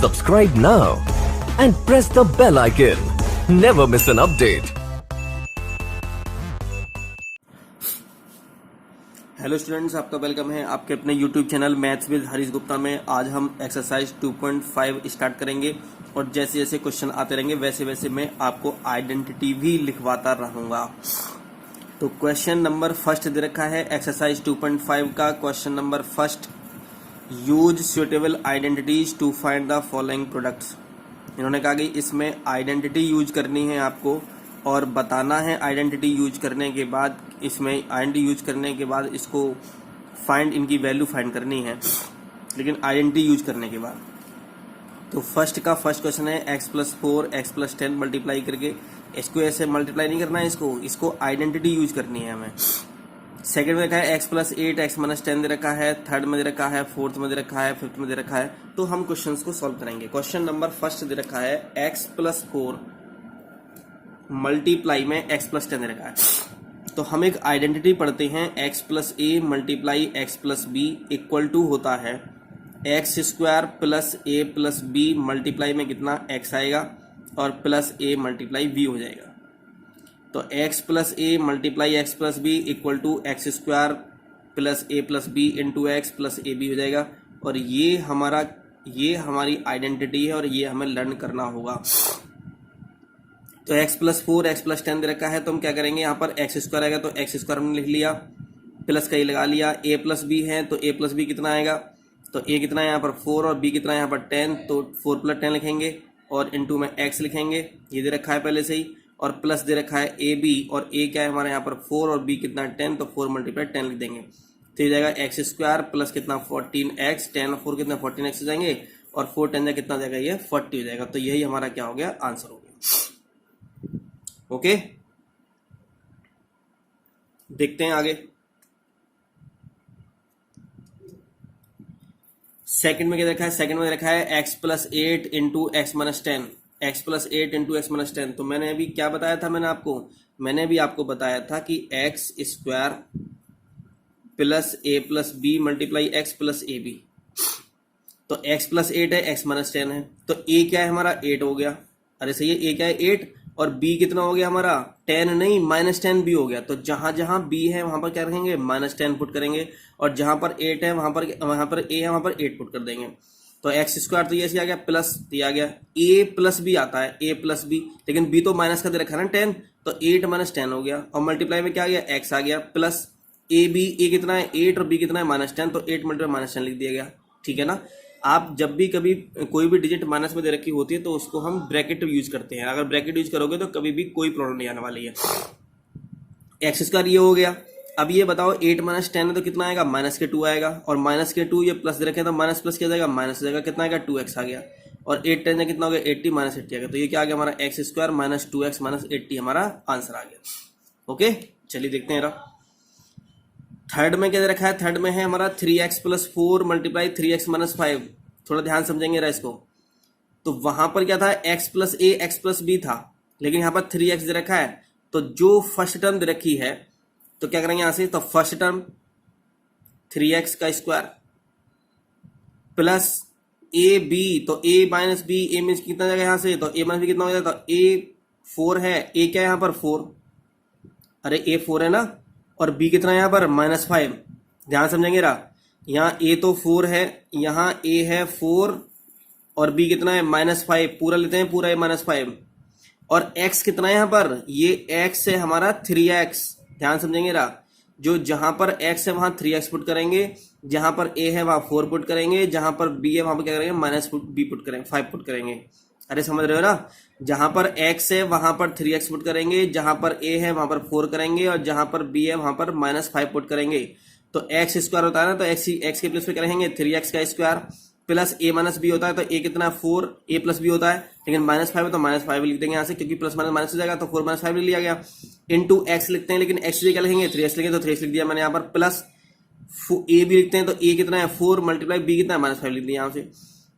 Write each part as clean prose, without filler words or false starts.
Subscribe now and press the bell icon. Never miss an update. Hello students, आपका welcome है आपके अपने YouTube channel maths with Harish Gupta में। आज हम एक्सरसाइज 2.5 स्टार्ट करेंगे और जैसे जैसे क्वेश्चन आते रहेंगे वैसे वैसे मैं आपको आइडेंटिटी भी लिखवाता रहूंगा। तो क्वेश्चन नंबर फर्स्ट दे रखा है एक्सरसाइज 2.5 का। Question number first, use suitable identities to find the following products. इन्होंने कहा कि इसमें आइडेंटिटी यूज करनी है आपको और बताना है आइडेंटिटी यूज करने के बाद, इसमें आइडेंटिटी यूज करने के बाद इसको फाइंड, इनकी वैल्यू फाइंड करनी है, लेकिन आइडेंटिटी यूज करने के बाद। तो फर्स्ट का फर्स्ट क्वेश्चन है x+4 x+10 मल्टीप्लाई करके, इसको ऐसे मल्टीप्लाई नहीं करना है, इसको आइडेंटिटी यूज करनी है हमें। सेकंड में रखा है x+8 x-10 दे रखा है, थर्ड में दे रखा है, फोर्थ में दे रखा है, फिफ्थ में दे रखा है। तो हम क्वेश्चंस को सॉल्व करेंगे। क्वेश्चन नंबर फर्स्ट दे रखा है x+4 मल्टीप्लाई में x+10 दे रखा है। तो हम एक आइडेंटिटी पढ़ते हैं, x+a multiply x+b equal to होता है x² plus a plus b multiply में कितना x आएगा और प्लस a मल्टीप्लाई b हो जाएगा। तो x+a multiply x+b equal to x² plus a plus b into x plus a b हो जाएगा। और ये हमारी आइडेंटिटी है और ये हमें लर्न करना होगा। तो x+4 x+10 दे रखा है, तो हम क्या करेंगे, यहाँ पर x² आएगा तो x² हमने लिख लिया, प्लस का ही लगा लिया। a प्लस b है तो a प्लस b कितना आएगा, तो a कितना है यहाँ पर 4 और b कितना है यहाँ पर 10, तो 4 + 10 लिखेंगे और इंटू में x लिखेंगे, ये दे रखा है पहले से ही, और प्लस दे रखा है a b और a क्या है हमारे यहाँ पर 4 और b कितना 10, तो 4 × 10 लिख देंगे। तो ये जाएगा x² प्लस कितना 14x, 10 और 4 कितना 14x हो जाएंगे और 4 10 कितना हो जाएगा, ये 40 हो जाएगा। तो यही हमारा क्या हो गया, आंसर हो गया। ओके, देखते हैं आगे। सेकंड में क्या देखा है, सेकंड में रखा है x+8 into x-10, x+8 into x-10। तो मैंने अभी क्या बताया था, मैंने अभी आपको बताया था कि x² plus a plus b multiply x plus a b. तो x+8 है, x-10 है, तो a क्या है हमारा 8 हो गया। अरे सही है, a क्या है 8 और b कितना हो गया हमारा 10 नहीं -10 b हो गया। तो जहां जहां b है वहां पर क्या रखेंगे, -10 पुट करेंगे, और जहां पर 8 है वहां पर a है वहां पर 8 पुट कर देंगे। तो x² तो ये आ गया, प्लस ये आ गया, a प्लस b आता है, a प्लस b, लेकिन b तो माइनस का दे रखा है ना 10, तो 8 - 10 हो गया, और मल्टीप्लाई में क्या आ गया, x आ गया, प्लस a कितना है 8 और b कितना है -10, तो 8 × -10 लिख दिया गया। ठीक है ना। आप जब भी कभी कोई भी डिजिट माइनस में दे रखी होती है तो उसको हम ब्रैकेट यूज करते हैं। अगर ब्रैकेट यूज करोगे तो कभी भी कोई प्रॉब्लम नहीं आने वाली है। x² ये हो गया। अब ये बताओ 8 - 10 है तो कितना आएगा, -2 आएगा, और -2 ये प्लस दे रखे तो माइनस प्लस क्या जाएगा, माइनस हो जाएगा, कितना आएगा 2x आ गया, और 8 10 कितना हो गया 80 -80 आ गया। तो ये क्या आ गया हमारा x² - 2x - 80 हमारा आंसर आ गया। ओके, चलिए देखते हैं। थर्ड में क्या दे रखा है, थर्ड में है हमारा 3x+4 मल्टीप्लाई 3x - 5। थोड़ा ध्यान समझेंगे इसको। तो वहां पर क्या था, x+a x+b था, लेकिन यहाँ पर 3x दे रखा है। तो जो फर्स्ट टर्म दे रखी है तो क्या करेंगे यहां से, तो फर्स्ट टर्म 3x का स्क्वायर प्लस ab, तो a - b, a मीन्स कितना जाएगा यहाँ से, तो a - b कितना हो जाएगा, तो a 4 है, a क्या है यहाँ पर 4, अरे a 4 है ना, और b कितना है यहाँ पर -5। ध्यान समझेंगे यहाँ a तो 4 है, यहाँ a है 4 और b कितना है -5, पूरा लेते हैं, पूरा है -5, और x कितना है यहाँ पर, ये x है हमारा 3x। ध्यान समझेंगे जो जहां पर x है वहां 3x पुट करेंगे, जहां पर a है वहां 4 पुट करेंगे, जहां पर b है वहां पर क्या करेंगे, -b पुट करेंगे, 5 पुट करेंगे। अरे समझ रहे हो ना, जहां पर x है वहां पर 3x पुट करेंगे, जहां पर a है वहां पर 4 करेंगे, और जहां पर b है वहां पर -5 पुट करेंगे। तो x² होता है ना, तो x के प्लेस पे क्या रहेंगे 3x का स्क्वायर प्लस a - b होता है, तो a कितना 4, a प्लस b होता है, लेकिन -5 है तो -5 लिख देंगे यहाँ से, क्योंकि प्लस माइनस हो जाएगा, तो 4 - 5 लिख लिया गया, इंटू x लिखते हैं, लेकिन x क्या लिखेंगे 3x लिखेंगे, तो 3x लिख दिया मैंने यहाँ पर, प्लस a भी लिखते हैं, तो a कितना है 4 मल्टीप्लाई b कितना है -5 लिख दिया यहाँ से।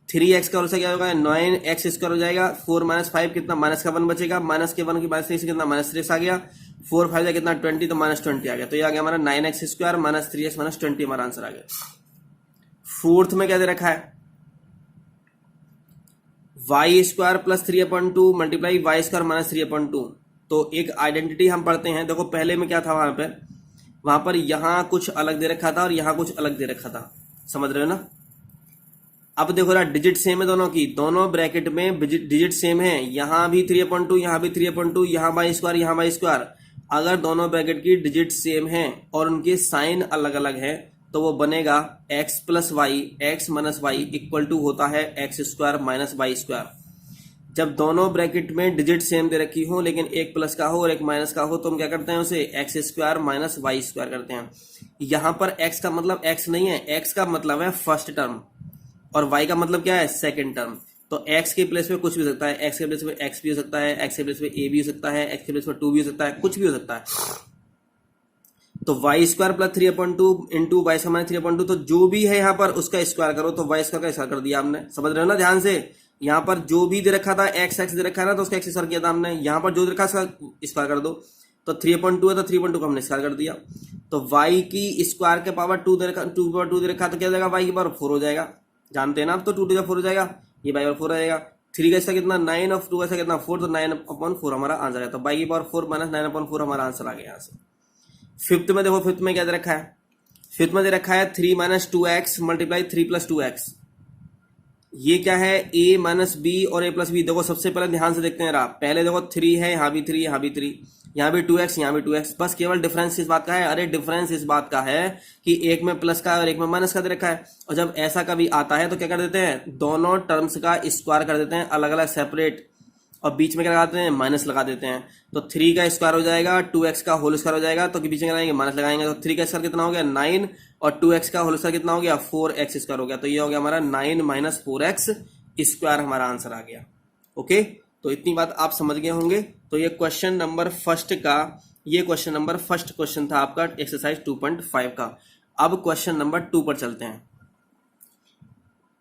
3x का और क्या होगा 9x² हो जाएगा, 4 - 5 कितना, माइनस का 1 बचेगा, माइनस के 1 की -3 से कितना -3 आ गया, 4 5 जा कितना 20, तो -20 आ गया। तो ये आ गया हमारा 9x² - 3x - 20 हमारा आंसर आ गया। फोर्थ में क्या दे रखा है, y square plus 3/2 multiply y square minus 3/2। तो एक आइडेंटिटी हम पढ़ते हैं। देखो पहले में क्या था, वहां पर यहाँ कुछ अलग दे रखा था और यहाँ कुछ अलग दे रखा था, समझ रहे हो ना। अब देखो ना, डिजिट सेम है दोनों की, दोनों ब्रैकेट में डिजिट सेम है, यहाँ भी 3/2, यहाँ भी 3/2, यहाँ बाई स्क्वायर, यहाँ बाई स्क्वायर। अगर दोनों ब्रैकेट की डिजिट सेम है और उनके साइन अलग अलग है तो वो बनेगा x plus y, x minus y equal to होता है x square minus y square. जब दोनों ब्रैकेट में डिजिट सेम दे रखी हो लेकिन एक प्लस का हो और एक माइनस का हो तो हम क्या करते हैं, उसे x square minus y square करते हैं। यहाँ पर x का मतलब x नहीं है, x का मतलब है फर्स्ट टर्म और y का मतलब क्या है, सेकंड टर्म। तो x के प्लेस पे कुछ भी हो सकता है, x के प्लेस पे x भी हो सकता है, x के प्लेस पे a भी हो सकता है, x के प्लेस पे 2 भी हो सकता है, कुछ भी हो सकता है। तो y square plus 3/2 into y square minus 3/2, तो जो भी है यहाँ पर उसका स्क्वायर करो, तो वाई स्क्वायर का स्क्वायर कर दिया हमने, समझ रहे हो ना ध्यान से। यहाँ पर जो भी दे रखा था एक्स दे रखा है ना, तो उसका एक्स स्क्वायर किया था हमने। यहाँ पर जो दे रखा है उसका स्क्वायर कर दो, तो 3/2 है तो 3/2 को हमने स्क्वायर कर दिया। तो वाई की स्क्वायर के पावर 2 दे रखा, 2/2 दे रखा तो क्या हो जाएगा, वाई की पावर 4 हो जाएगा, जानते हैं ना आप। तो 2 4 हो जाएगा, ये वाई पावर 4 आएगा। 3 का इसका कितना 9 और 2 का इसका कितना 4, तो 9/4 हमारा आंसर है। तो वाई की पावर 4 माइनस 9/4 हमारा आंसर आ गया यहाँ से। फिफ्थ में देखो, फिफ्थ में क्या दे रखा है, फिफ्थ में दे रखा है 3 minus 2x multiply 3 plus 2x। ये क्या है, a माइनस बी और a प्लस बी। देखो सबसे पहले ध्यान से देखते हैं, पहले देखो 3 है, यहाँ भी 3, यहाँ भी 3, यहाँ भी 2x, यहाँ भी 2x। बस केवल डिफरेंस इस बात का है, अरे डिफरेंस इस बात का है कि एक में प्लस का और एक में माइनस का दे रखा है। और जब ऐसा कभी आता है तो क्या कर देते हैं, दोनों टर्म्स का स्क्वायर कर देते हैं अलग अलग सेपरेट, और बीच में क्या लगाते हैं, माइनस लगा देते हैं। तो 3 का स्क्वायर हो जाएगा 2x का होल स्क्वायर हो जाएगा, तो बीच में क्या लगाएंगे, माइनस लगाएंगे। तो 3 का स्क्वायर कितना हो गया 9 और 2x का होल स्क्वायर कितना हो गया 4x स्क्वायर हो गया। तो ये हो गया हमारा 9 माइनस 4x स्क्वायर हमारा आंसर आ गया। ओके, तो इतनी बात आप समझ गए होंगे। तो ये क्वेश्चन नंबर फर्स्ट का, ये क्वेश्चन नंबर फर्स्ट क्वेश्चन था आपका एक्सरसाइज 2.5 का। अब क्वेश्चन नंबर 2 पर चलते हैं।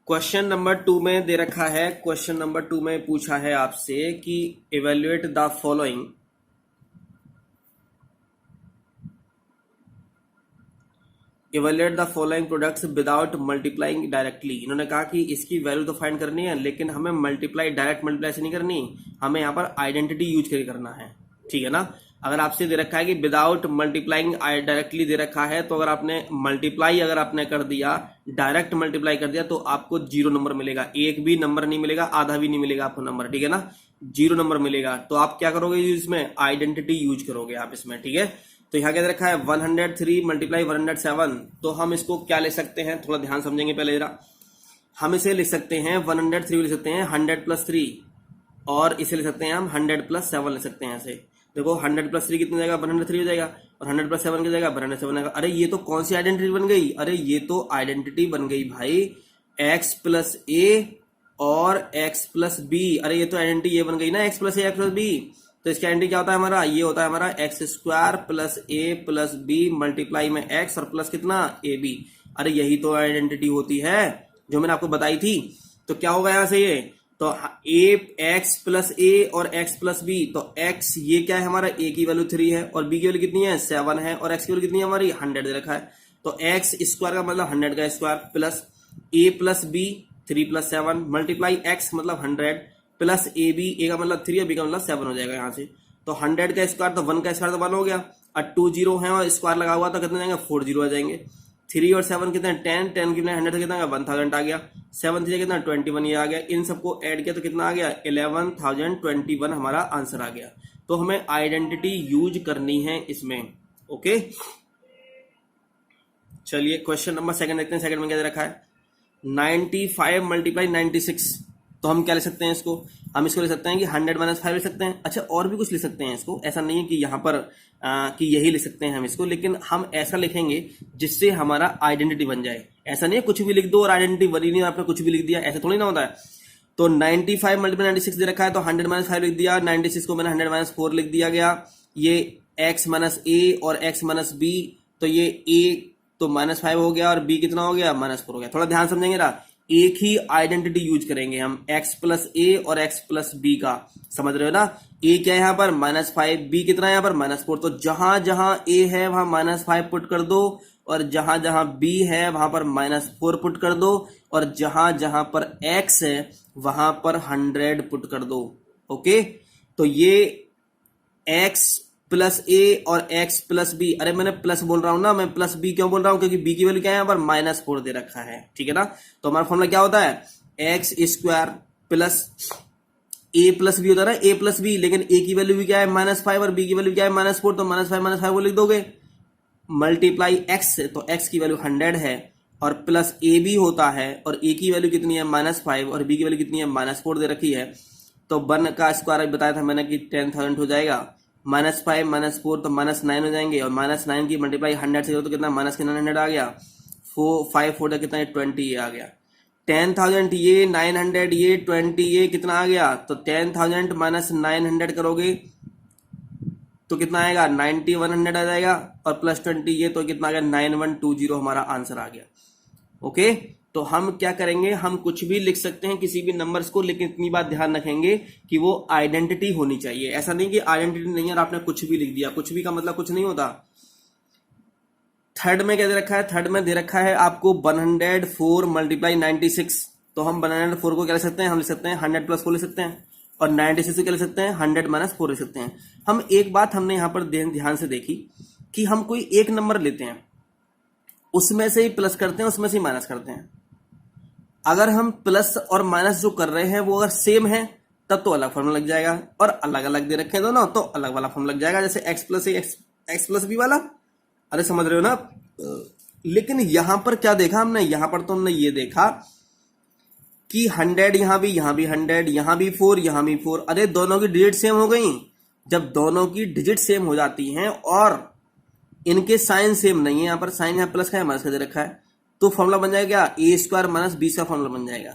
क्वेश्चन नंबर 2 में दे रखा है, क्वेश्चन नंबर 2 में पूछा है आपसे कि evaluate the following, evaluate the following products without multiplying directly. इन्होंने कहा कि इसकी वैल्यू तो फाइंड करनी है लेकिन हमें मल्टीप्लाई, डायरेक्ट मल्टीप्लाई से नहीं करनी, हमें यहाँ पर आइडेंटिटी यूज करके करना है, ठीक है ना। अगर आपसे दे रखा है कि विदाउट मल्टीप्लाइंग डायरेक्टली दे रखा है, तो अगर आपने मल्टीप्लाई अगर आपने कर दिया, डायरेक्ट मल्टीप्लाई कर दिया, तो आपको 0 नंबर मिलेगा, एक भी नंबर नहीं मिलेगा, आधा भी नहीं मिलेगा आपको नंबर, ठीक है ना, 0 नंबर मिलेगा। तो आप क्या करोगे, इसमें आइडेंटिटी यूज करोगे आप इसमें, ठीक है। तो यहाँ क्या दे रखा है 103 मल्टीप्लाई 107, तो हम इसको क्या ले सकते हैं, थोड़ा ध्यान समझेंगे पहले जरा। हम इसे लिख सकते हैं 103 लिख सकते हैं 100 प्लस 3, और इसे लिख सकते हैं हम 100 प्लस 7 लिख सकते हैं ऐसे। देखो 100 प्लस 3 कितना जाएगा, 103 हो जाएगा, और 100 प्लस 7 कितना जाएगा, 107 आएगा। अरे ये तो कौन सी आइडेंटिटी बन गई, अरे ये तो आइडेंटिटी बन गई भाई x प्लस a और x प्लस b। अरे ये तो आइडेंटिटी ये बन गई ना, x plus a x plus b। तो इसका आइडेंटिटी क्या होता है हमारा, ये होता है हमारा x square plus a plus b multiply में x और प्लस कितना ए बी। अरे यही तो आइडेंटिटी होती है जो मैंने आपको बताई थी। तो क्या होगा यहाँ से ये, तो एक्स प्लस ए और एक्स प्लस बी, तो एक्स ये क्या है हमारा, ए की वैल्यू 3 है और बी की वैल्यू कितनी है 7 है, और एक्स की वैल्यू कितनी है हमारी 100 दे रखा है। तो एक्स स्क्वायर का मतलब 100 का square plus A plus B 3 plus 7 multiply X मतलब 100 प्लस ए बी, ए का मतलब 3 और बी का मतलब 7 हो जाएगा यहाँ से। तो 100 का स्क्वायर तो 1 का स्क्वायर तो 1 हो गया, और 2 0 है और स्क्वायर लगा हुआ तो कितने जाएंगे 4 0 आ जाएंगे। 3 और 7 कितने 10, 10 कितने 100 कितना 1000 आ गया, 7 3 कितना 21 ये आ गया। इन सबको ऐड किया तो कितना आ गया 11021 हमारा आंसर आ गया। तो हमें आइडेंटिटी यूज करनी है इसमें। ओके, चलिए क्वेश्चन नंबर सेकंड देखते हैं। सेकंड में क्या दे रखा है 95 मल्टीप्लाई 96। तो हम क्या ले सकते हैं इसको, हम इसको ले सकते हैं कि 100 माइनस 5 ले सकते हैं। अच्छा और भी कुछ ले सकते हैं इसको, ऐसा नहीं है कि यहाँ पर कि यही ले सकते हैं हम इसको, लेकिन हम ऐसा लिखेंगे जिससे हमारा आइडेंटिटी बन जाए। ऐसा नहीं है कुछ भी लिख दो और आइडेंटिटी बनी नहीं, आपने कुछ भी लिख दिया, ऐसा थोड़ी ना होता है। तो 95 मल्टीप्लाई 96 दे रखा है, तो 100 माइनस 5 लिख दिया, 96 को मैंने 100 माइनस 4 लिख दिया गया। ये x माइनस ए और x माइनस बी, तो ये a तो माइनस 5 हो गया और b कितना हो गया माइनस 4 हो गया। थोड़ा ध्यान समझेंगे ना, एक ही आइडेंटिटी यूज करेंगे हम x प्लस ए और x प्लस बी का, समझ रहे हो ना। a क्या है यहाँ पर -5, b कितना है यहाँ पर -4। तो जहां जहां a है वहां -5 पुट कर दो, और जहां जहां b है वहां पर -4 पुट कर दो, और जहां जहां पर x है वहां पर 100 पुट कर दो। ओके, तो ये x प्लस ए और x प्लस बी, अरे मैंने प्लस बोल रहा हूं ना, मैं प्लस बी क्यों बोल रहा हूं, क्योंकि b की वैल्यू क्या है यहाँ पर -4 दे रखा है, ठीक है ना। तो हमारा फॉर्मूला क्या होता है, x square plus A plus B होता है ना, ए प्लस बी, लेकिन ए की वैल्यू भी क्या है -5 और बी की वैल्यू क्या है -4, तो -5 को लिख दोगे, मल्टीप्लाई एक्स से, तो एक्स की वैल्यू 100 है और प्लस ए भी होता है, और ए की वैल्यू कितनी है -5 और बी की वैल्यू कितनी है -4 दे रखी है। तो 1 का स्क्वायर बताया था मैंने कि 10,000 हो जाएगा, -5 -4 तो -9 हो जाएंगे, और -9 की मल्टीप्लाई 100 से हो तो कितना -900 आ गया, 5 4 कितना 20 ये आ गया। 10,000 ये 900 ये 20 ये कितना आ गया, तो 10,000 -900 करोगे तो कितना आएगा 9100 आ जाएगा, और प्लस 20 ये तो कितना आ गया 9120 हमारा आंसर आ गया। ओके, तो हम क्या करेंगे, हम कुछ भी लिख सकते हैं किसी भी नंबर्स को, लेकिन इतनी बात ध्यान रखेंगे कि वो आइडेंटिटी होनी चाहिए। ऐसा नहीं कि आइडेंटिटी नहीं है और आपने कुछ भी लिख दिया, कुछ भी का मतलब कुछ नहीं होता। थर्ड में क्या दे रखा है, थर्ड में दे रखा है आपको 104 मल्टीप्लाई 96, तो हम 104 को क्या लिख सकते हैं, हम लिख सकते हैं 100 प्लस 4 लिख सकते हैं, और 96 को क्या लिख सकते हैं 100 माइनस 4 लिख सकते हैं। हम एक बात हमने यहां पर ध्यान से देखी कि हम कोई एक नंबर लेते हैं, उसमें से ही प्लस करते हैं, उसमें से ही माइनस करते हैं। अगर हम प्लस और माइनस जो कर रहे हैं वो अगर सेम है तब तो अलग फॉर्मूला लग जाएगा, और अलग अलग दे रखे हैं दोनों तो अलग वाला फॉर्मूला लग जाएगा, जैसे एक्स प्लस ए एक्स प्लस बी वाला, अरे समझ रहे हो ना। लेकिन यहां पर क्या देखा हमने, यहां पर तो हमने ये देखा कि 100 यहां भी 100, यहां भी 4 यहां भी 4, अरे दोनों की डिजिट सेम हो गई। जब दोनों की डिजिट सेम हो जाती हैं और इनके साइन सेम नहीं है, यहां पर साइन यहां प्लस का है माइनस का दे रखा है, तो फॉर्मूला बन जाएगा ए स्क्वायर माइनस बी का फॉर्मूला बन जाएगा।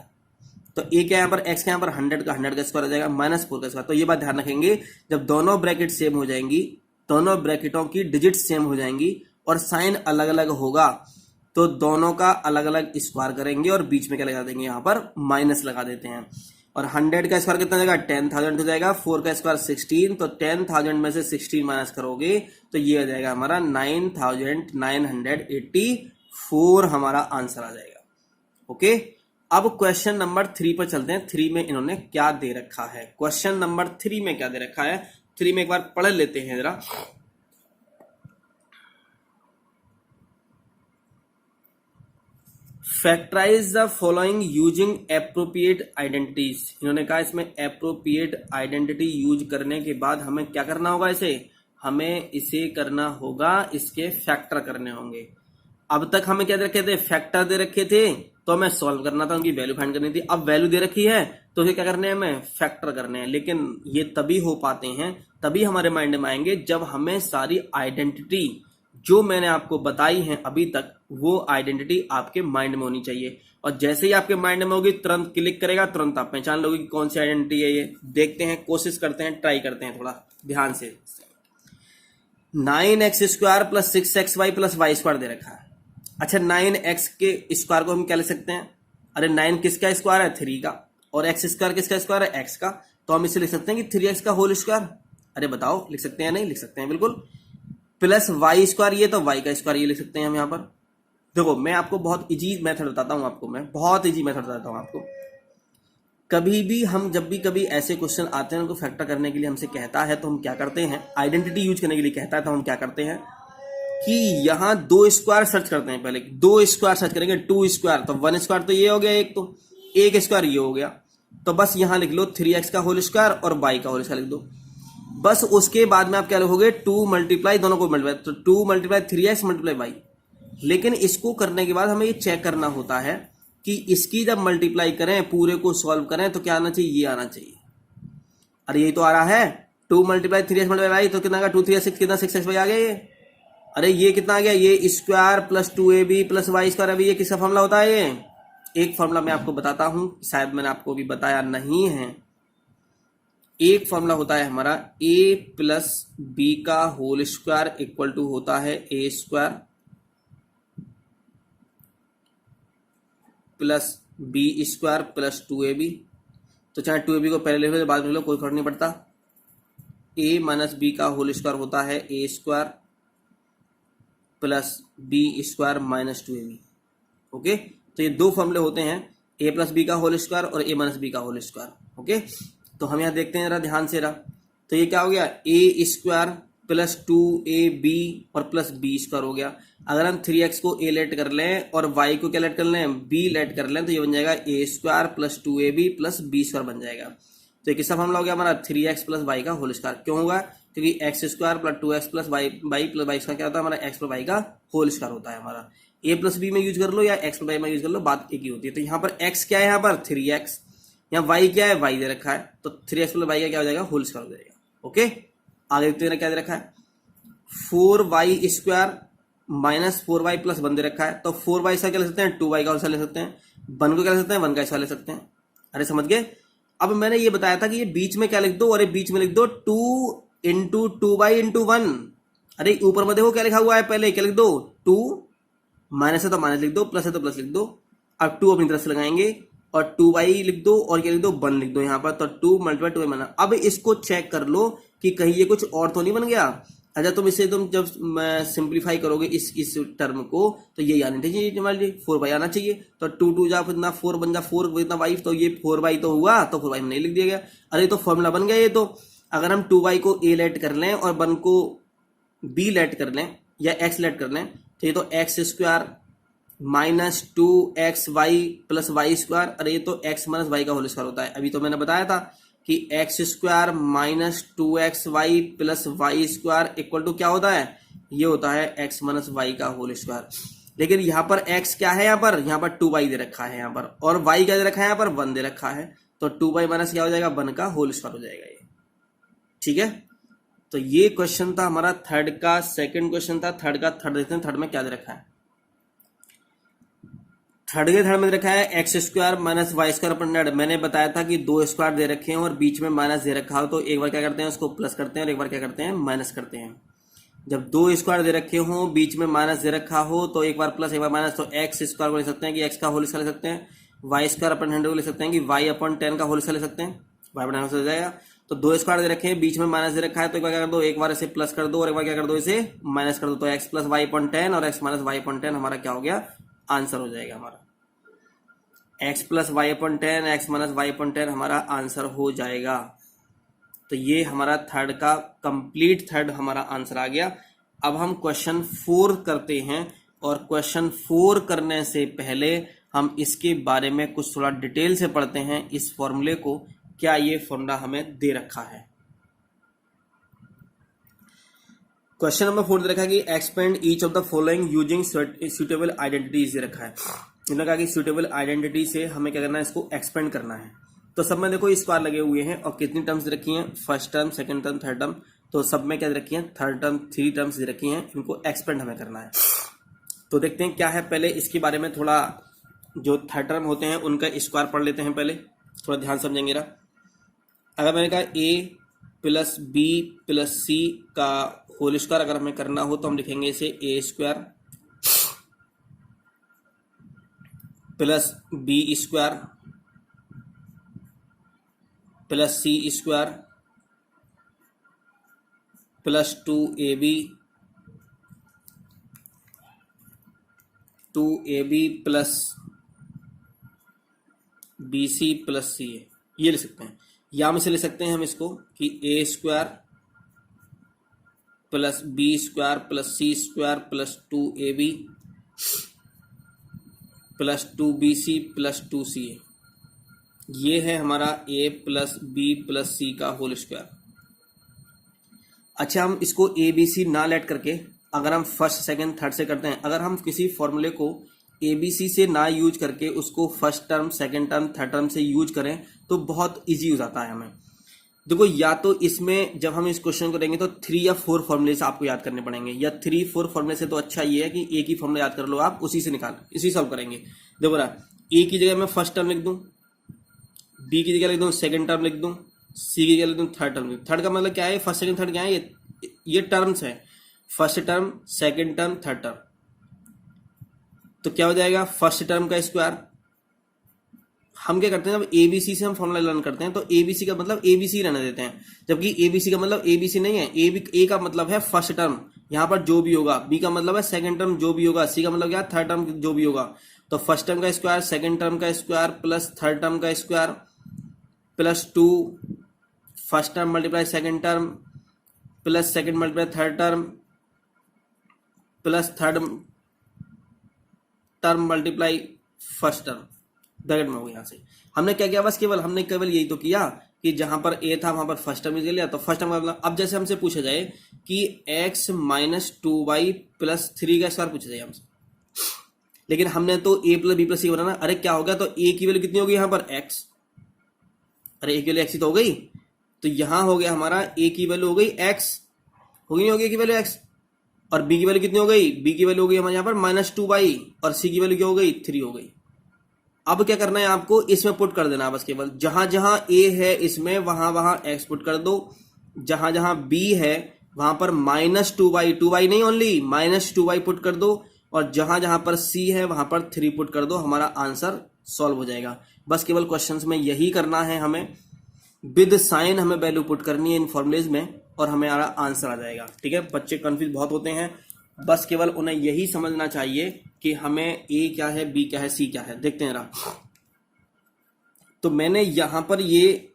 तो ए क्या यहाँ पर एक्स का यहाँ पर 100 का स्क्वायर हो जाएगा -4 का स्क्वायर। तो ये बात ध्यान रखेंगे, जब दोनों ब्रैकेट सेम हो जाएंगी, दोनों ब्रैकेटों की डिजिट सेम हो जाएंगी और साइन अलग अलग होगा, तो दोनों का अलग अलग स्क्वायर करेंगे और बीच में क्या लगा देंगे, यहाँ पर माइनस लगा देते हैं। और 100 का स्क्वायर कितना हो जाएगा 10,000 हो जाएगा, 4 का स्क्वायर 16, तो 10,000 में से 16 माइनस करोगे तो ये हो जाएगा हमारा 9,984 हमारा आंसर आ जाएगा। ओके, अब क्वेश्चन नंबर 3 पर चलते हैं। 3 में इन्होंने क्या दे रखा है, क्वेश्चन नंबर 3 में क्या दे रखा है, 3 में एक बार पढ़ लेते हैं जरा। Factorise the following using appropriate identities. इन्होंने कहा इसमें एप्रोप्रिएट आइडेंटिटी यूज करने के बाद हमें क्या करना होगा, हमें इसे करना होगा, इसके फैक्टर करने होंगे। अब तक हमें क्या दे रखे थे, फैक्टर दे रखे थे तो हमें सॉल्व करना था, उनकी वैल्यू फाइंड करनी थी। अब वैल्यू दे रखी है तो उसे क्या करने हैं, हमें फैक्टर करने हैं। लेकिन ये तभी हो पाते हैं, तभी हमारे माइंड में आएंगे जब हमें सारी आइडेंटिटी जो मैंने आपको बताई है अभी तक, वो आइडेंटिटी आपके माइंड में होनी चाहिए। और जैसे ही आपके माइंड में होगी तुरंत क्लिक करेगा, तुरंत आप पहचान लोगे कि कौन सी आइडेंटिटी है ये। देखते हैं, कोशिश करते हैं, ट्राई करते हैं थोड़ा ध्यान से। 9x स्क्वायर प्लस 6xy प्लस वाई स्क्वायर दे रखा है। अच्छा, 9x के स्क्वायर को हम क्या लिख सकते हैं, अरे 9 किसका स्क्वायर है 3 का, और x स्क्वायर किसका स्क्वायर है x का, तो हम इसे लिख सकते हैं कि 3x का होल स्क्वायर। अरे बताओ लिख सकते हैं, नहीं लिख सकते हैं बिल्कुल। प्लस वाई स्क्वायर, ये तो y का स्क्वायर ये लिख सकते हैं हम यहाँ पर। देखो मैं आपको बहुत इजी मेथड बताता हूँ, आपको मैं बहुत इजी मेथड बताता हूँ आपको। कभी भी हम जब भी कभी ऐसे क्वेश्चन आते हैं उनको फैक्टर करने के लिए हमसे कहता है तो हम क्या करते हैं, आइडेंटिटी यूज करने के लिए कहता है तो हम क्या करते हैं कि यहाँ 2 स्क्वायर सर्च करते हैं। पहले 2 स्क्वायर सर्च करेंगे, 2 स्क्वायर तो 1 स्क्वायर तो ये हो गया, एक तो एक स्क्वायर ये हो गया, तो बस यहाँ लिख लो 3x का होल स्क्वायर और y का होल स्क्वायर लिख दो। बस उसके बाद में आप क्या लिखोगे, 2 मल्टीप्लाई, दोनों को मल्टीप्लाई, तो 2 मल्टीप्लाई 3x मल्टीप्लाई y। लेकिन इसको करने के बाद हमें ये चेक करना होता है कि इसकी जब मल्टीप्लाई करें, पूरे को सॉल्व करें तो क्या आना चाहिए, ये आना चाहिए। अरे यही तो आ रहा है, 2 मल्टीप्लाई 3x मल्टीप्लाई y, तो कितना का 2 3 6 कितना 6xy आ गया ये। अरे ये कितना आ गया, ये स्क्वायर प्लस 2ab प्लस वाई स्क्वायर। अभी ये किसका फॉर्मूला होता है, ये एक फॉर्मूला मैं आपको बताता हूं, शायद मैंने आपको भी बताया नहीं है। एक फॉर्मूला होता है हमारा a प्लस बी का होल स्क्वायर इक्वल टू होता है a square plus B square plus 2ab। तो चाहे 2ab को पहले ले लो बाद में ले लो, कोई फर्क नहीं पड़ता। a माइनस बी का होल स्क्वायर होता है a square plus B square minus 2ab। Okay, तो ये 2 फॉर्मूले होते हैं ए प्लस बी का होल स्क्वायर और ए माइनस बी का होल स्क्वायर। ओके, तो हम यहाँ देखते हैं जरा ध्यान से रहा, तो ये क्या हो गया, ए स्क्वायर प्लस 2ab और प्लस बी स्क्वायर हो गया। अगर हम 3x को a लेट कर लें और y को क्या लेट कर लें, b लेट कर लें, तो ये बन जाएगा a square plus 2ab plus B square बन जाएगा। तो ये किसका फॉर्मूला हो गया हमारा, 3x प्लस वाई का होल स्क्वायर। क्यों होगा, क्योंकि x square plus 2x plus y plus Y square क्या होता है हमारा, एक्स प्लस वाई का होल स्क्वायर होता है हमारा। ए प्लस बी में यूज कर लो या एक्स प्लस वाई में यूज कर लो, बात एक ही होती है। तो यहाँ पर x क्या है, यहाँ पर 3x, यहाँ y क्या है, y दे रखा है, तो 3x प्लस वाई का क्या हो जाएगा, होल स्क्वायर हो जाएगा। ओके, आगे देखते हैं क्या दे रखा है, 4y square minus 4y plus 1 दे रखा है। तो 4y से क्या ले सकते हैं, 2y का होल स्क्वायर ले सकते हैं, 1 को क्या ले सकते हैं, 1 का स्क्वायर ले सकते हैं। अरे समझ गए। अब मैंने ये बताया था कि ये बीच में क्या लिख दो, अरे बीच में लिख दो 2 इंटू 2y इंटू 1। अरे ऊपर में देखो क्या लिखा हुआ है, पहले क्या लिख दो, 2 माइनस है तो माइनस लिख दो, प्लस है तो प्लस लिख दो। अब 2 अपनी तरफ से लगाएंगे और 2y लिख दो और क्या लिख दो, 1 लिख दो यहाँ पर। तो 2 मल्टीप्लाई 2 बना। अब इसको चेक कर लो कि कहीं ये कुछ और तो नहीं बन गया। अच्छा, तुम इसे तुम जब सिंप्लीफाई करोगे इस टर्म को, तो ये आना चाहिए, 4y आना चाहिए। तो 2 2 जा फिर 4 बन जा 4 इतना y, तो ये 4y तो हुआ, तो 4y नहीं लिख दिया गया। अरे तो फॉर्मूला बन गया ये। तो अगर हम 2y को a लेट कर लें और 1 को b लेट कर लें या x लेट कर लें, तो ये तो x square minus 2xy plus Y square. अरे ये तो x माइनस वाई का होल स्क्वायर होता है। अभी तो मैंने बताया था कि x square minus 2xy plus Y square equal to क्या होता है, ये होता है x माइनस वाई का होल स्क्वायर। लेकिन यहाँ पर x क्या है, यहाँ पर 2y दे रखा है यहाँ पर, और y क्या दे रखा है, यहाँ पर 1 दे रखा है। तो 2y माइनस क्या हो जाएगा, 1 का होल स्क्वायर हो जाएगा ये। ठीक है, तो ये क्वेश्चन था हमारा थर्ड का, सेकंड क्वेश्चन था थर्ड का। थर्ड देखते हैं, थर्ड में क्या दे रखा है। थर्ड में रखा है x square minus y square अपन नेट। मैंने बताया था कि 2 स्क्वायर दे रखे हैं और बीच में माइनस दे रखा हो, तो एक बार क्या करते हैं, उसको प्लस करते हैं और एक बार क्या करते हैं, माइनस करते हैं। जब 2 स्क्वायर दे रखे हो, बीच में माइनस दे रखा हो, तो एक बार प्लस एक बार माइनस, तो एक्स स्क्वायर को ले सकते हैं कि एक्स का होल स्क्वायर ले सकते हैं, वाई स्क्वायर अपन 100 को ले सकते हैं कि वाई अपन 10 का होल स्क्वायर ले सकते हैं, वाई अपन 100 हो जाएगा। तो 2 स्क्वायर दे रखे हैं, बीच में माइनस दे रखा है, तो एक बार क्या कर दो, एक बार इसे प्लस कर दो और एक बार क्या कर दो, इसे माइनस कर दो। तो एक्स प्लस वाई अपॉन 10 और एक्स माइनस वाई अपॉन 10 हमारा क्या हो गया, आंसर हो जाएगा हमारा। X plus y upon 10 x minus y upon 10 हमारा आंसर हो जाएगा। तो ये हमारा थर्ड का कंप्लीट थर्ड हमारा आंसर आ गया। अब हम क्वेश्चन 4 करते हैं, और क्वेश्चन 4 करने से पहले हम इसके बारे में कुछ थोड़ा डिटेल से पढ़ते हैं, इस फॉर्मूले को, क्या ये फॉर्मूला हमें दे रखा है। क्वेश्चन नंबर 4 दे रखा है कि expand each of the following using suitable identities दे रखा है। इन्होंने कहा कि सुटेबल आइडेंटिटी से हमें क्या करना है, इसको एक्सपेंड करना है। तो सब में देखो स्क्वायर लगे हुए हैं और कितनी टर्म्स रखी हैं, first term, second term, third term. तो सब में क्या रखी हैं, थर्ड टर्म, 3 टर्म्स रखी हैं, इनको एक्सपेंड हमें करना है। तो देखते हैं क्या है, पहले इसके बारे में थोड़ा, जो थर्ड टर्म होते हैं उनका स्क्वायर पढ़ लेते हैं पहले, थोड़ा ध्यान समझेंगे ना। अगर मैंने कहा a plus b plus c का होल स्क्वायर अगर हमें करना हो, तो हम लिखेंगे इसे a square plus B square plus C square plus 2ab plus bc plus C, ये ले सकते हैं। या हम इसे ले सकते हैं हम इसको कि a square plus B square plus C square plus 2ab plus 2bc plus 2ca। ये है हमारा a plus b plus c का होल स्क्वायर। अच्छा, हम इसको ए बी सी ना लेट करके अगर हम फर्स्ट सेकंड थर्ड से करते हैं, अगर हम किसी फॉर्मूले को ए बी सी से ना यूज करके उसको first term, second term, third term से यूज करें, तो बहुत इजी हो जाता है हमें। देखो, या तो इसमें जब हम इस क्वेश्चन को देंगे तो 3 या 4 फॉर्मूले से आपको याद करने पड़ेंगे, या 3-4 फॉर्मूले से तो अच्छा ये है कि एक ही फॉर्मूला याद कर लो आप, उसी से इसी सॉल्व करेंगे। देखो ना, ए की जगह मैं फर्स्ट टर्म लिख दूं, बी की जगह लिख दूं सेकंड टर्म लिख दूं, सी की जगह लिख दूं थर्ड टर्म। थर्ड का मतलब क्या है, फर्स्ट सेकंड थर्ड क्या है, ये टर्म्स है, first term, second term, third term. तो क्या हो जाएगा, फर्स्ट टर्म का स्क्वायर। हम क्या करते हैं, जब एबीसी से हम फॉर्मूला लर्न करते हैं, तो एबीसी का मतलब एबीसी रहने देते हैं, जबकि एबीसी का मतलब एबीसी नहीं है। ए का मतलब है फर्स्ट टर्म, यहाँ पर जो भी होगा, बी का मतलब है सेकंड टर्म जो भी होगा, सी का मतलब क्या है थर्ड टर्म जो भी होगा, तो फर्स्ट टर्म का स्क्वायर, सेकंड टर्म का स्क्वायर प्लस थर्ड टर्म का square plus 2 first term multiply second term plus second multiply third term plus third term multiply first term bracket में हो गया। यहाँ से हमने क्या किया, बस केवल हमने केवल यही तो किया कि जहां पर ए था वहां पर फर्स्ट टर्म ले लिया, तो फर्स्ट टर्म का मतलब अब जैसे हमसे पूछा जाए कि x माइनस 2y प्लस 3 का स्क्वायर पूछा जाए हमसे, लेकिन हमने तो a प्लस बी प्लस सी बनाना। अरे क्या हो गया, तो a की वैल्यू कितनी होगी यहाँ पर x, अरे a की वैल्यू x ही तो हो गई, तो यहां हो गया हमारा a की वैल्यू हो गई x, होगी नहीं होगी a की वैल्यू x, और b की वैल्यू कितनी हो गई, b की वैल्यू हो गई हमारे यहाँ पर माइनस 2y और c की वैल्यू क्या हो गई 3 हो गई। अब क्या करना है आपको, इसमें पुट कर देना, बस केवल जहां जहां a है इसमें वहां वहां x पुट कर दो, जहां जहां b है वहां पर माइनस 2y नहीं ओनली माइनस 2y पुट कर दो, और जहां जहां पर c है वहां पर 3 पुट कर दो, हमारा आंसर सॉल्व हो जाएगा। बस केवल क्वेश्चंस में यही करना है, हमें विद साइन हमें वैल्यू पुट करनी है इन फॉर्मूलेज में और हमारा आंसर आ जाएगा। ठीक है, बच्चे कंफ्यूज बहुत होते हैं, बस केवल उन्हें यही समझना चाहिए कि हमें a क्या है, b क्या है, c क्या है। देखते हैं जरा, तो मैंने यहां पर ये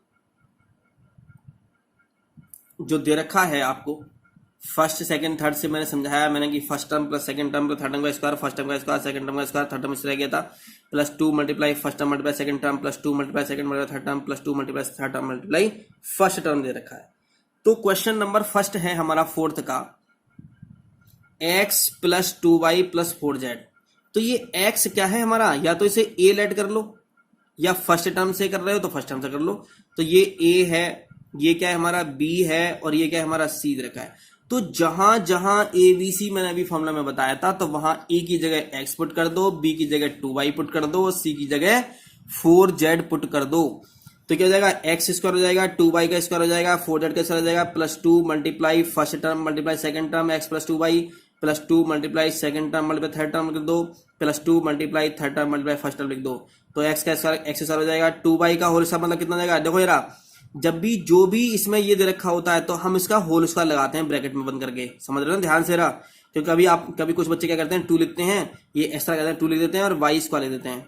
जो दे रखा है आपको फर्स्ट सेकंड थर्ड से मैंने समझाया, मैंने कि first term plus second term plus third term का स्क्वायर, फर्स्ट टर्म का स्क्वायर सेकंड टर्म का स्क्वायर थर्ड टर्म से रह गया था, plus 2 multiply first term multiply second term plus 2 multiply second multiply third term plus 2 multiply third term multiply first term दे रखा है। तो क्वेश्चन नंबर फर्स्ट है हमारा फोर्थ का, x plus 2y plus 4z। तो ये x क्या है हमारा, या तो इसे a लेट कर लो या फर्स्ट टर्म से कर रहे हो तो फर्स्ट टर्म से कर लो, तो ये a है, ये क्या है हमारा b है, और ये क्या है हमारा c दे रखा है। तो जहां जहां a b c मैंने अभी फॉर्मूला में बताया था, तो वहां a की जगह x पुट कर दो, b की जगह 2y पुट कर दो और c की जगह 4z पुट कर दो। तो क्या हो जाएगा, एक्स स्क्वायर हो जाएगा, 2y का स्क्वायर हो जाएगा, 4z का स्क्वायर हो जाएगा, plus 2 multiply first term multiply second term x plus 2y plus 2 multiply second term multiply third term लिख दो, plus 2 multiply third term multiply first term लिख दो। तो x का स्क्वायर x स्क्वायर हो जाएगा, 2y का होल स्क्वायर मतलब कितना हो जाएगा। देखो यार, जब भी जो भी इसमें ये दे रखा होता है तो हम इसका होल स्क्वायर लगाते हैं ब्रैकेट में बंद करके, समझ रहे हो ध्यान से रहा। क्योंकि कभी कुछ बच्चे क्या करते हैं 2 लिखते हैं, ये एक्स्ट्रा कहते हैं 2 लिख देते हैं और y स्क्वायर लिख देते हैं।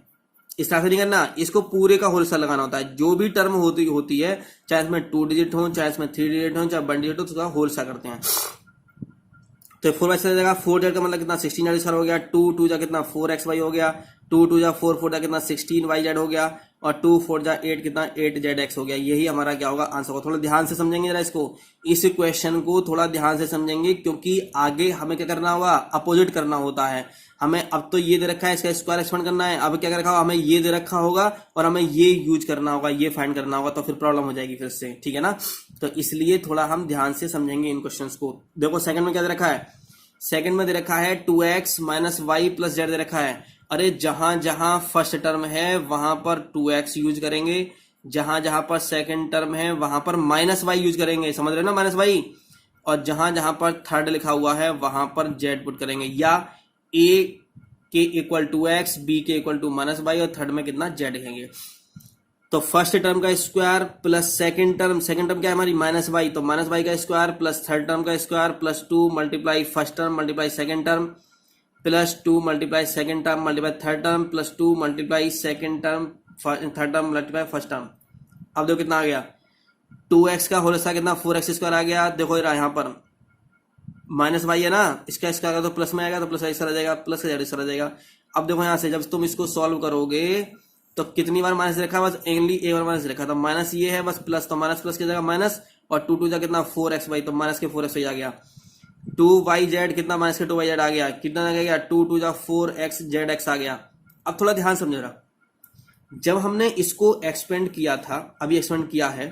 इस तरह से नहीं करना, इसको पूरे का होल स्क्वायर लगाना होता है। जो भी टर्म होती है, चाहे इसमें 2 डिजिट हो, चाहे इसमें 3 डिजिट हो, चाहे 1 डिजिट हो, तो उसका होल स्क्वायर करते हैं। तो 4y से जाएगा, 4z का मतलब कितना 16z स्क्वायर हो गया, 2 जा कितना 4xy हो गया, 2 जा 4 जा कितना 16yz हो गया, और 2 4 जा 8 कितना 8zx हो गया। यही हमारा क्या होगा आंसर होगा। थोड़ा ध्यान से समझेंगे जरा इसको, इस क्वेश्चन को थोड़ा ध्यान से समझेंगे, क्योंकि आगे हमें क्या करना होगा, अपोजिट करना होता है हमें। अब तो ये दे रखा है, इसका स्क्वायर एक्सपेंड करना है, अब क्या कर रखा होगा, हमें ये दे रखा होगा और हमें ये यूज करना होगा, ये फाइंड करना होगा, तो फिर प्रॉब्लम हो जाएगी फिर से, ठीक है ना। तो इसलिए थोड़ा हम ध्यान से समझेंगे इन क्वेश्चंस को। देखो सेकंड में क्या दे रखा है, सेकंड में दे रखा है 2x minus Y plus Z दे रखा है। अरे जहां जहां फर्स्ट टर्म है वहां पर 2x यूज करेंगे, जहां जहां पर सेकंड टर्म है वहां पर माइनस वाई यूज करेंगे, समझ रहे हो ना, माइनस वाई। और जहां जहां पर थर्ड लिखा हुआ है वहां पर जेड पुट करेंगे, या a के इक्वल टू x, b के इक्वल टू माइनस वाई, और थर्ड में कितना जेड लिखेंगे। तो फर्स्ट टर्म का स्क्वायर प्लस सेकंड टर्म क्या है हमारी माइनस वाई, तो माइनस वाई का स्क्वायर प्लस थर्ड टर्म का square plus 2 multiply first term multiply second term plus 2 multiply second term multiply third term plus 2 multiply second term third term multiply first term. अब देखो कितना आ गया, 2x का whole square कितना 4x square आ गया। देखो यहाँ पर माइनस वाई है ना, इसका स्क्वायर तो प्लस में आएगा, तो प्लस वाई आ जाएगा, प्लस का जेड आ जाएगा। अब देखो यहाँ से जब तुम इसको सॉल्व करोगे तो कितनी बार माइनस रखा, बस ओनली एक बार माइनस रखा, तो माइनस ये है बस, प्लस तो माइनस प्लस की जगह माइनस, और 2 जा कितना 4xy, तो माइनस के 4xy आ गया। 2yz कितना माइनस के 2yz आ गया, कितना आ गया 2 जा 4xzx आ गया। अब थोड़ा ध्यान समझ रहा, जब हमने इसको एक्सपेंड किया था, अभी एक्सपेंड किया है,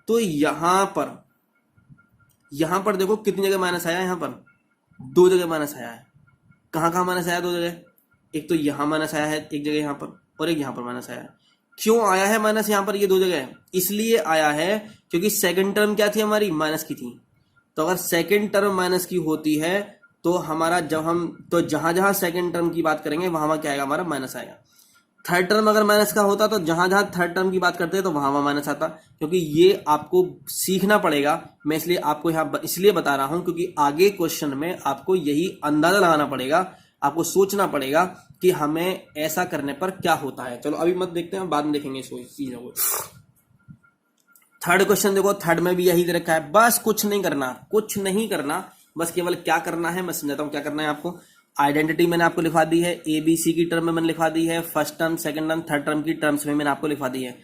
तो यहां पर देखो कितनी जगह माइनस आया, यहां पर 2 जगह माइनस आया है। कहां कहां माइनस आया, 2 जगह, एक तो यहां माइनस आया है एक जगह यहां पर, और एक यहां पर माइनस आया है। क्यों आया है माइनस यहां पर ये 2 जगह, इसलिए आया है क्योंकि सेकंड टर्म क्या थी हमारी, माइनस की थी। तो अगर सेकंड टर्म माइनस की होती है तो हमारा तो जहां जहां सेकंड टर्म की बात करेंगे वहां क्या आएगा, हमारा माइनस आएगा। थर्ड टर्म अगर माइनस का होता तो जहां जहां थर्ड टर्म की बात करते हैं तो वहां माइनस आता। क्योंकि ये आपको सीखना पड़ेगा, मैं इसलिए आपको यहाँ इसलिए बता रहा हूं क्योंकि आगे क्वेश्चन में आपको यही अंदाजा लगाना पड़ेगा। आपको सोचना पड़ेगा कि हमें ऐसा करने पर क्या होता है। चलो अभी मत देखते हैं, बाद में देखेंगे इसको, इस चीजों को। थर्ड क्वेश्चन देखो, थर्ड में भी यही दे रखा है। बस कुछ नहीं करना, कुछ नहीं करना, बस केवल क्या करना है मैं समझाता हूं क्या करना है आपको। आइडेंटिटी मैंने आपको लिखा दी है, एबीसी की टर्म में मैंने लिखा दी है, first term, second term, third term की टर्म्स में मैंने आपको लिखा दी है।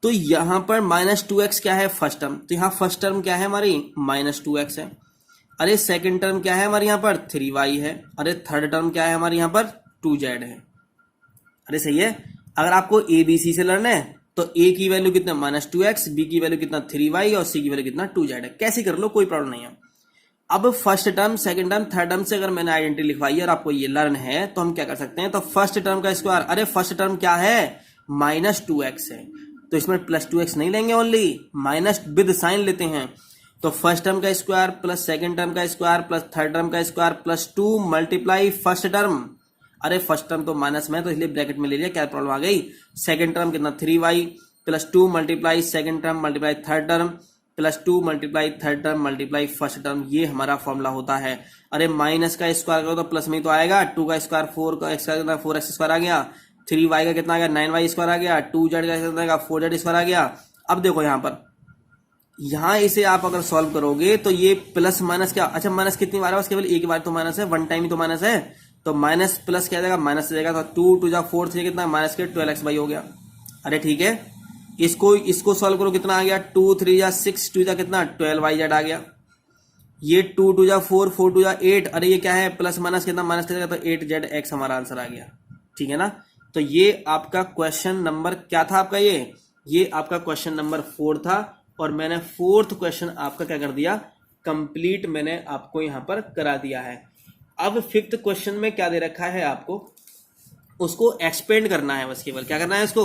तो यहां पर -2x क्या है फर्स्ट टर्म, तो यहां फर्स्ट टर्म क्या है हमारी -2x है। अरे सेकंड टर्म क्या है हमारे यहाँ पर 3y है। अरे थर्ड टर्म क्या है हमारे यहाँ पर 2z है। अरे सही है। अगर आपको ए बी सी से लड़ना है तो ए की वैल्यू कितना -2x, बी की वैल्यू कितना 3y और सी की वैल्यू कितना 2z है। कैसे कर लो, कोई प्रॉब्लम नहीं है। अब first term, second term, third term से अगर मैंने आइडेंटिटी लिखवाई है और आपको ये लर्न है तो हम क्या कर सकते हैं, तो फर्स्ट टर्म का स्क्वायर, अरे फर्स्ट टर्म क्या है -2x है, तो इसमें +2x नहीं लेंगे, ओनली माइनस विद साइन लेते हैं। तो फर्स्ट टर्म का स्क्वायर प्लस सेकंड टर्म का स्क्वायर प्लस थर्ड टर्म का square plus 2 multiply first term. अरे फर्स्ट टर्म तो माइनस में, तो इसलिए ब्रैकेट में ले लिया, क्या प्रॉब्लम आ गई। सेकंड टर्म कितना 3y plus 2 multiply second term multiply third term plus 2 multiply third term multiply first term, ये हमारा फॉर्मूला होता है। अरे माइनस का स्क्वायर करो तो प्लस में तो आएगा, 2 का स्क्वायर 4 का कितना 4x स्क्वायर आ गया, 3y का कितना आ गया 9y स्क्वायर आ गया, 2z का कितना आएगा 4z स्क्वायर आ गया। अब देखो यहाँ पर, यहाँ इसे आप अगर सॉल्व करोगे तो ये प्लस माइनस क्या, अच्छा माइनस कितनी बार है, बस केवल एक बार तो माइनस है, वन टाइम ही तो माइनस है, तो माइनस प्लस क्या जाएगा माइनस जाएगा, तो 2 2 जा 4 से कितना माइनस के 12x बाई हो गया। अरे ठीक है, इसको सॉल्व करो, कितना आ गया 2 3 जा 6 2 जा कितना 12y आ गया। ये 2 2 जा 4 4 2 जा 8, अरे ये क्या है प्लस माइनस कितना माइनस कितना, तो 8zx हमारा आंसर आ गया। ठीक है ना। तो ये आपका क्वेश्चन नंबर क्या था आपका, ये आपका क्वेश्चन नंबर 4 था, और मैंने फोर्थ क्वेश्चन आपका क्या कर दिया, कंप्लीट मैंने आपको यहां पर करा दिया है। अब फिफ्थ क्वेश्चन में क्या दे रखा है आपको, उसको एक्सपेंड करना है, बस केवल क्या करना है, इसको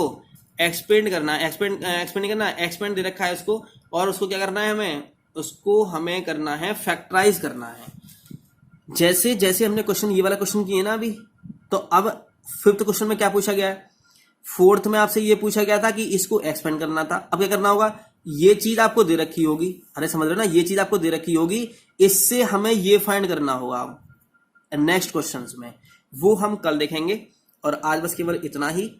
एक्सपेंड करना है, एक्सपेंड करना है, एक्सपेंड दे रखा है इसको, और उसको क्या करना है हमें करना है फैक्टराइज करना है। जैसे जैसे हमने क्वेश्चन ये वाला क्वेश्चन किए ना अभी, तो अब फिफ्थ क्वेश्चन में क्या पूछा गया है, फोर्थ में आपसे ये पूछा गया था कि इसको एक्सपेंड करना था। अब क्या करना होगा, ये चीज आपको दे रखी होगी, अरे समझ रहे हो ना, ये चीज आपको दे रखी होगी, इससे हमें ये फाइंड करना होगा नेक्स्ट क्वेश्चंस में, वो हम कल देखेंगे। और आज बस केवल इतना ही।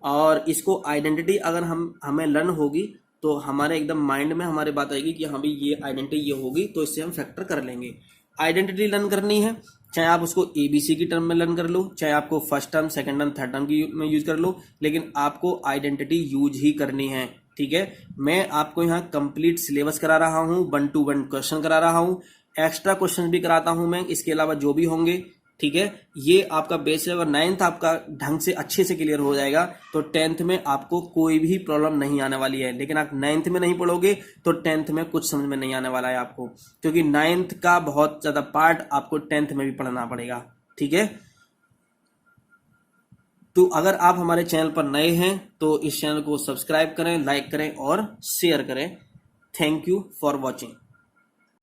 और इसको आइडेंटिटी अगर हमें लर्न होगी तो हमारे एकदम माइंड में हमारे बात आएगी कि हाँ भाई ये आइडेंटिटी ये होगी, तो इससे हम फैक्टर कर लेंगे। आइडेंटिटी लर्न करनी है, चाहे आप उसको एबीसी की टर्म में लर्न कर लो, चाहे आपको first term second term third term की में यूज कर लो, लेकिन आपको आइडेंटिटी यूज ही करनी है। ठीक है, मैं आपको यहाँ कंप्लीट सिलेबस करा रहा हूँ, 1 to 1 क्वेश्चन करा रहा हूँ, एक्स्ट्रा क्वेश्चन भी कराता हूँ मैं इसके अलावा जो भी होंगे। ठीक है, ये आपका बेस लेवल 9th आपका ढंग से अच्छे से क्लियर हो जाएगा, तो 10th में आपको कोई भी प्रॉब्लम नहीं आने वाली है। लेकिन आप 9th में नहीं पढ़ोगे तो 10th में कुछ समझ में नहीं आने वाला है आपको, क्योंकि 9th का बहुत ज्यादा पार्ट आपको 10th में भी पढ़ना पड़ेगा। ठीक है, तो अगर आप हमारे चैनल पर नए हैं तो इस चैनल को सब्सक्राइब करें, लाइक करें और शेयर करें। Thank you for watching.